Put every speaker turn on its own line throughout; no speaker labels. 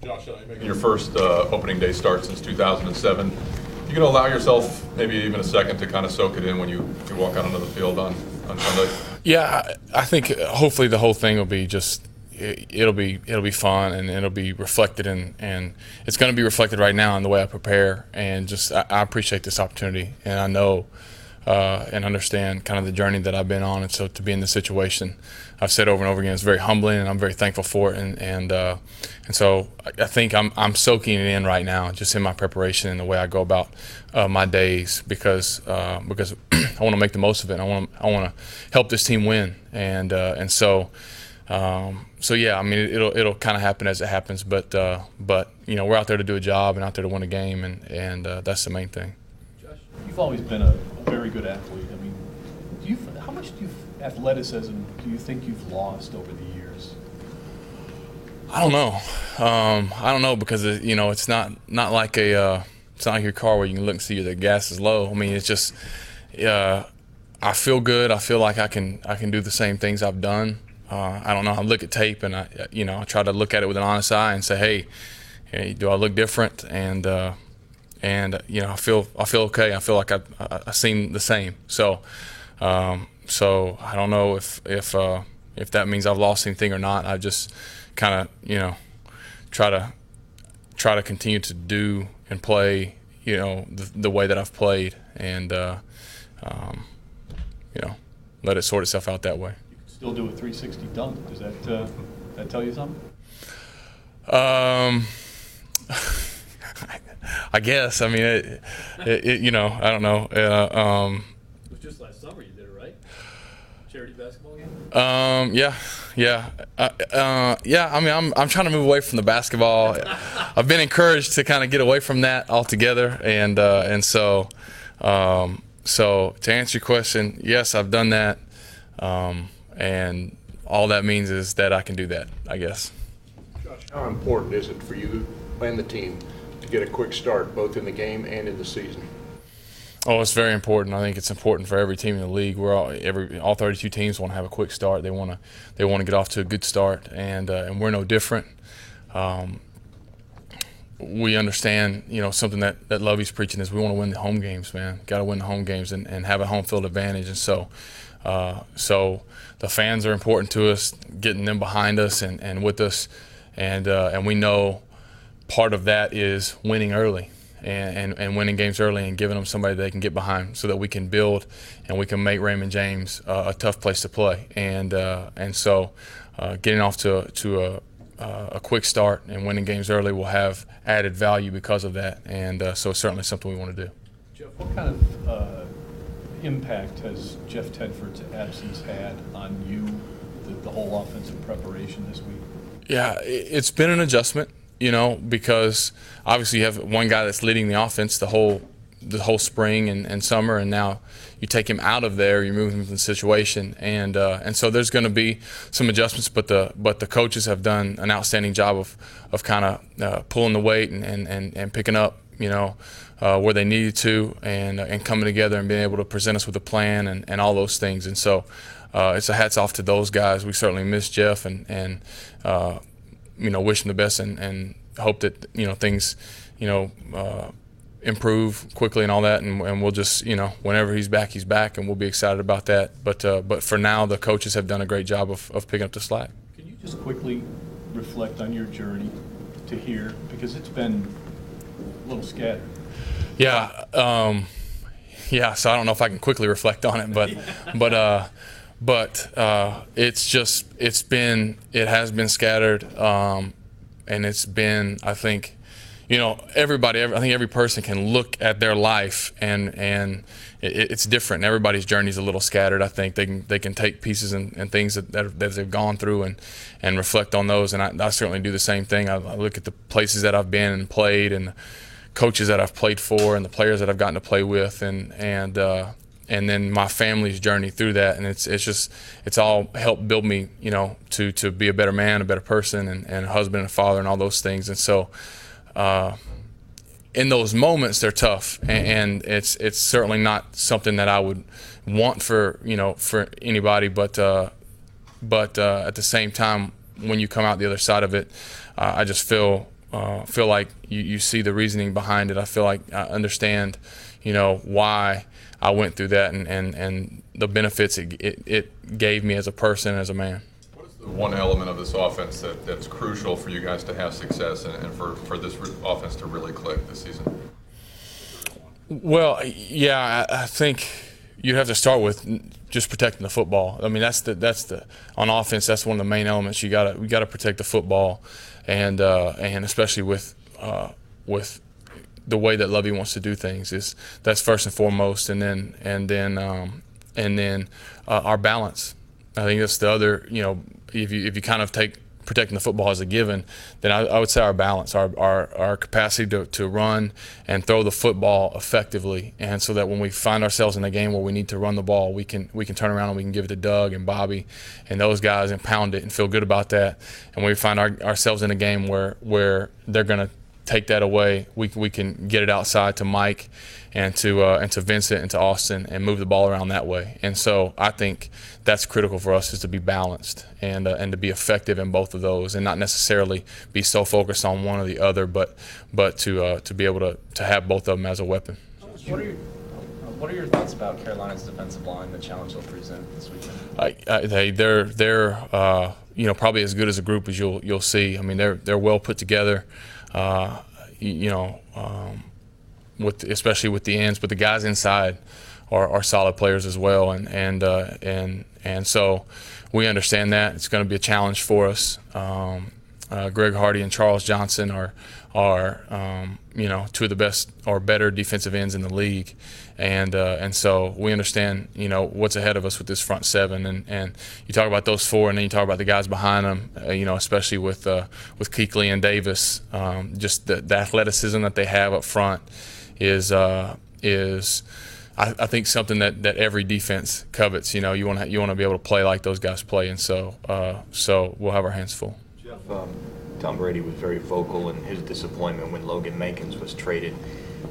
Josh, making your first opening day start since 2007, you going to allow yourself maybe even a second to kind of soak it in when you walk out onto the field on Sunday?
Yeah, I think hopefully the whole thing will be just it'll be fun, and it'll be reflected and it's going to be reflected right now in the way I prepare, and just I appreciate this opportunity, and I know and understand kind of the journey that I've been on, and so to be in this situation, I've said over and over again, it's very humbling, and I'm very thankful for it, and so I think I'm soaking it in right now, just in my preparation and the way I go about my days, because I want to make the most of it. I want to help this team win, and so yeah, I mean it'll kind of happen as it happens, but you know, we're out there to do a job and out there to win a game, and that's the main thing.
Josh, you've always been a very good athlete. I mean, how much athleticism do you think you've lost over the years?
I don't know. I don't know, because you know, it's not like it's not like your car where you can look and see the gas is low. I mean, it's just I feel good. I feel like I can do the same things I've done. I don't know. I look at tape and I try to look at it with an honest eye and say, hey, do I look different? And you know, I feel okay. I feel like I seem the same. So I don't know if that means I've lost anything or not. I just kind of, you know, try to continue to do and play, you know, the way that I've played, and you know, let it sort itself out that way.
You can still do a 360 dunk. Does that tell you something?
I guess. I mean, it you know, I don't know.
It was just last summer you did it, right? Charity basketball game?
Yeah. I mean, I'm trying to move away from the basketball. I've been encouraged to kind of get away from that altogether, and so to answer your question, yes, I've done that, and all that means is that I can do that, I guess.
Josh, how important is it for you and the team to get a quick start both in the game and in the season?
Oh, it's very important. I think it's important for every team in the league. All 32 teams want to have a quick start. They want to get off to a good start, and we're no different. We understand, you know, something that Lovey's preaching is we want to win the home games, man. Got to win the home games and have a home field advantage, and so the fans are important to us, getting them behind us and with us, and we know part of that is winning early. And winning games early and giving them somebody they can get behind, so that we can build and we can make Raymond James a tough place to play. And so getting off to a quick start and winning games early will have added value because of that. And so it's certainly something we want to do.
Jeff, what kind of impact has Jeff Tedford's absence had on you, the whole offensive preparation this week?
Yeah, it's been an adjustment. You know, because obviously you have one guy that's leading the offense the whole spring and summer, and now you take him out of there, you move him from the situation, and so there's going to be some adjustments, but the coaches have done an outstanding job of kind of pulling the weight and picking up, you know, where they needed to, and coming together and being able to present us with a plan and all those things, and so it's a hats off to those guys. We certainly miss Jeff and you know, wish him the best and hope that, you know, things, you know, improve quickly and all that, and we'll just, you know, whenever he's back, and we'll be excited about that. But for now, the coaches have done a great job of picking up the slack.
Can you just quickly reflect on your journey to here, because it's been a little scattered?
Yeah, so I don't know if I can quickly reflect on it, but it has been scattered, and it's been, I think, you know, I think every person can look at their life and it's different. Everybody's journey is a little scattered. I think they can take pieces and things that they've gone through and reflect on those, and I certainly do the same thing. I look at the places that I've been and played, and the coaches that I've played for, and the players that I've gotten to play with, and then my family's journey through that, and it's all helped build me, you know, to be a better man, a better person, and a husband and a father, and all those things. And so in those moments, they're tough, and it's certainly not something that I would want for anybody, but at the same time, when you come out the other side of it, I just feel feel like you see the reasoning behind it. I feel like I understand, why I went through that and the benefits it gave me as a person, as a man.
What is the one element of this offense that's crucial for you guys to have success and for this offense to really click this season?
Well, yeah, I think you'd have to start with just protecting the football. I mean, that's the on offense. That's one of the main elements. We got to protect the football, and especially with the way that Lovey wants to do things, that's first and foremost, and then our balance. I think that's the other. If you kind of take protecting the football as a given, then I would say our balance, our capacity to run and throw the football effectively, and so that when we find ourselves in a game where we need to run the ball, we can turn around and we can give it to Doug and Bobby and those guys and pound it and feel good about that. And when we find ourselves in a game where they're going to take that away, we can get it outside to Mike and to Vincent and to Austin and move the ball around that way. And so I think that's critical for us, is to be balanced and to be effective in both of those, and not necessarily be so focused on one or the other, but to be able to have both of them as a weapon.
What are your thoughts about Carolina's defensive line, the challenge they'll present this weekend?
They're probably as good as a group as you'll see. I mean, they're well put together. Especially with the ends, but the guys inside are solid players as well, and so we understand that it's going to be a challenge for us. Greg Hardy and Charles Johnson are two of the best or better defensive ends in the league, and so we understand what's ahead of us with this front seven, and you talk about those four, and then you talk about the guys behind them, especially with Kuechly and Davis. Just the athleticism that they have up front is I think something that every defense covets. You want to be able to play like those guys play, and so we'll have our hands full.
Jeff, Tom Brady was very vocal in his disappointment when Logan Mankins was traded.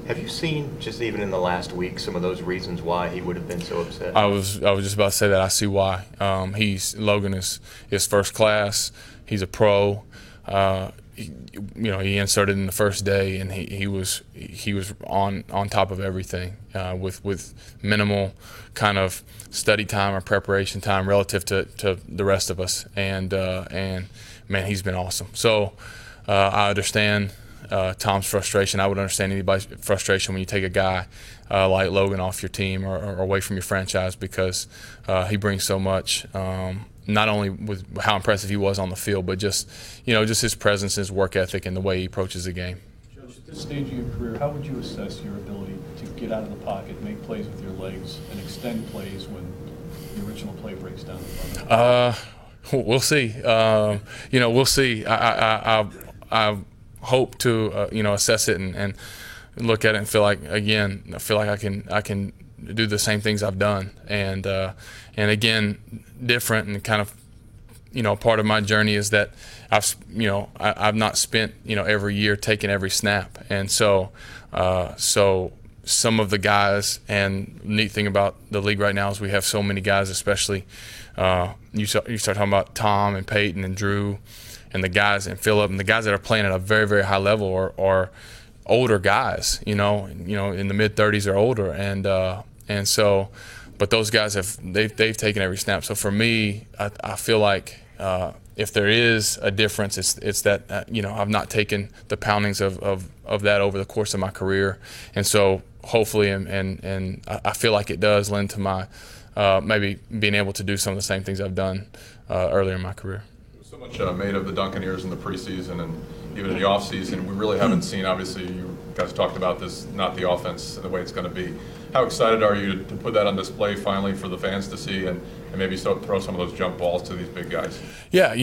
Have you seen, just even in the last week, some of those reasons why he would have been so upset?
I was just about to say that. I see why. Logan is first class. He's a pro. He inserted in the first day, and he was on top of everything with minimal kind of study time or preparation time relative to the rest of us, and man, he's been awesome. So I understand Tom's frustration. I would understand anybody's frustration when you take a guy like Logan off your team or away from your franchise, because he brings so much. Not only with how impressive he was on the field, but just his presence, his work ethic, and the way he approaches the game.
Judge, at this stage of your career, how would you assess your ability to get out of the pocket, make plays with your legs, and extend plays when the original play breaks down in front of you?
We'll see. We'll see. I hope to assess it and look at it and feel like I can do the same things I've done, and again, different, and kind of part of my journey is that I've not spent every year taking every snap, and so some of the guys, and neat thing about the league right now is we have so many guys, especially you start talking about Tom and Peyton and Drew and the guys and Phillip and the guys that are playing at a very, very high level are older guys, in the mid-30s or older, and so, but those guys they've taken every snap. So for me, I feel like if there is a difference, it's that I've not taken the poundings of that over the course of my career, and so hopefully, and I feel like it does lend to my maybe being able to do some of the same things I've done earlier in my career.
So much made of the Duncaneers in the preseason and even in the offseason. We really haven't seen, obviously, you guys talked about this, not the offense and the way it's going to be. How excited are you to put that on display finally for the fans to see and maybe throw some of those jump balls to these big guys?
Yeah,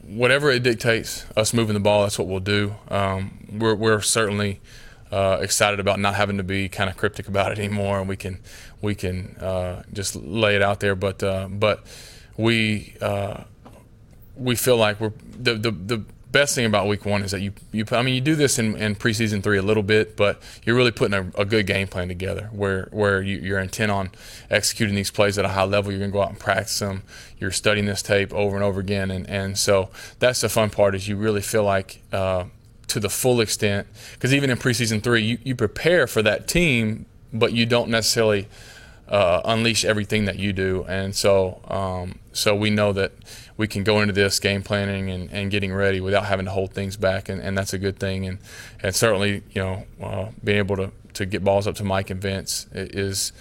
whatever it dictates, us moving the ball, that's what we'll do. We're certainly excited about not having to be kind of cryptic about it anymore, and we can just lay it out there. But we feel like we're best thing about week 1 is that you do this in preseason 3 a little bit, but you're really putting a good game plan together where you're intent on executing these plays at a high level. You're going to go out and practice them. You're studying this tape over and over again, and so that's the fun part, is you really feel like to the full extent, because even in preseason 3 you prepare for that team, but you don't necessarily unleash everything that you do. And so we know that we can go into this game planning and getting ready without having to hold things back, and that's a good thing. And certainly, being able to get balls up to Mike and Vince is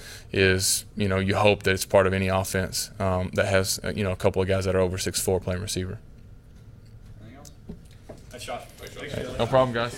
you hope that it's part of any offense that has a couple of guys that are over 6'4" playing receiver.
Anything else? Nice shot.
No problem, guys.